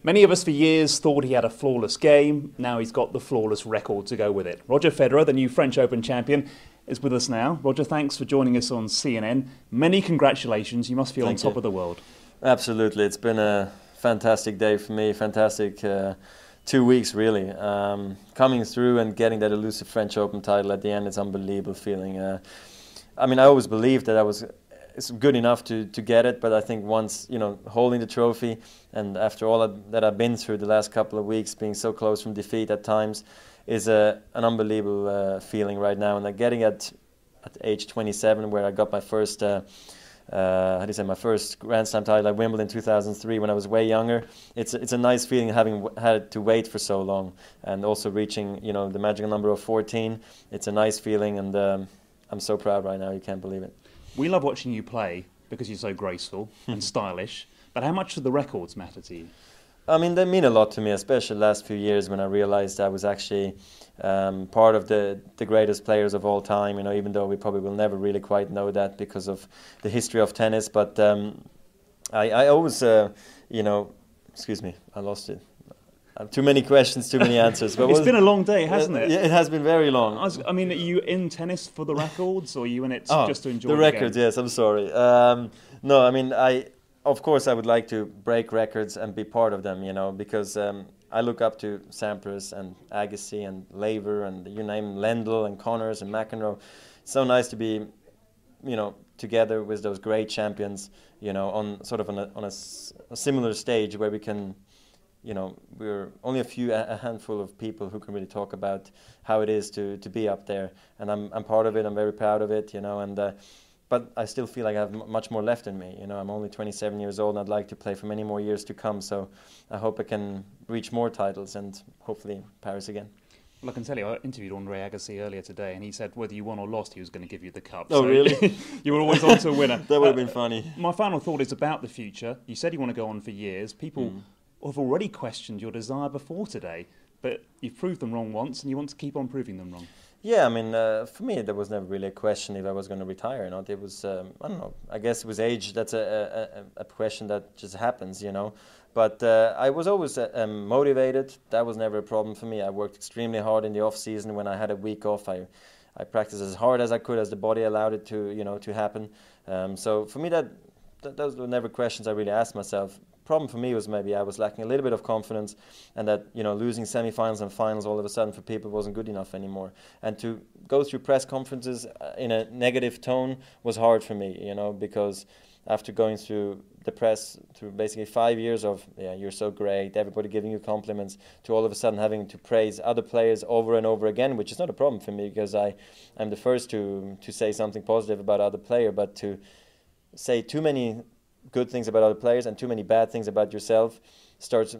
Many of us for years thought he had a flawless game. Now he's got the flawless record to go with it. Roger Federer, the new French Open champion, is with us now. Roger, thanks for joining us on CNN. Many congratulations. You must feel on top of the world. Absolutely. It's been a fantastic day for me. Fantastic 2 weeks, really. Coming through and getting that elusive French Open title at the end, it's an unbelievable feeling. I always believed that it's good enough to get it, but I think once, holding the trophy and after all that I've been through the last couple of weeks, being so close from defeat at times, is an unbelievable feeling right now. And getting at age 27, where I got my first, my first Grand Slam title at Wimbledon in 2003 when I was way younger. It's a nice feeling having had to wait for so long, and also reaching, the magical number of 14. It's a nice feeling, and I'm so proud right now. You can't believe it. We love watching you play because you're so graceful and stylish, but how much do the records matter to you? They mean a lot to me, especially the last few years when I realized I was actually part of the greatest players of all time, even though we probably will never really quite know that because of the history of tennis. But I always, excuse me, I lost it. Too many questions, too many answers. But it's been a long day, hasn't it? Yeah, it has been very long. Are you in tennis for the records, or are you in it just to enjoy the records? Yes, I'm sorry. Of course, I would like to break records and be part of them, because I look up to Sampras and Agassi and Laver and you name Lendl and Connors and McEnroe. It's so nice to be, together with those great champions, on sort of on a similar stage where we can. We're only a handful of people who can really talk about how it is to be up there, and I'm part of it. I'm very proud of it, but I still feel like I have much more left in me. I'm only 27 years old, and I'd like to play for many more years to come. So I hope I can reach more titles and hopefully Paris again. Well, I can tell you, I interviewed Andre Agassi earlier today, and he said whether you won or lost, he was going to give you the cup. Oh, so really? You were always on to a winner. That would have been funny. My final thought is about the future. You said you want to go on for years. People have already questioned your desire before today, but you've proved them wrong once, and you want to keep on proving them wrong. Yeah, for me, there was never really a question if I was going to retire or not. It was, I don't know, I guess it was age. That's a question that just happens, But I was always motivated. That was never a problem for me. I worked extremely hard in the off-season. When I had a week off, I practiced as hard as I could, as the body allowed it to happen. So for me, those were never questions I really asked myself. Problem for me was maybe I was lacking a little bit of confidence, and that losing semi-finals and finals all of a sudden for people wasn't good enough anymore. And to go through press conferences in a negative tone was hard for me, because after going through the press through basically 5 years of you're so great, everybody giving you compliments, to all of a sudden having to praise other players over and over again, which is not a problem for me because I'm the first to say something positive about other player, but to say too many good things about other players and too many bad things about yourself starts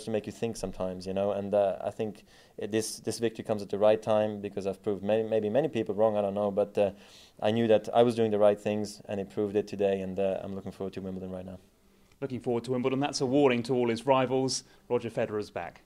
to make you think sometimes, and I think this victory comes at the right time because I've proved maybe many people wrong, I don't know, but I knew that I was doing the right things and it proved it today, and I'm looking forward to Wimbledon right now. Looking forward to Wimbledon. That's a warning to all his rivals. Roger Federer's back.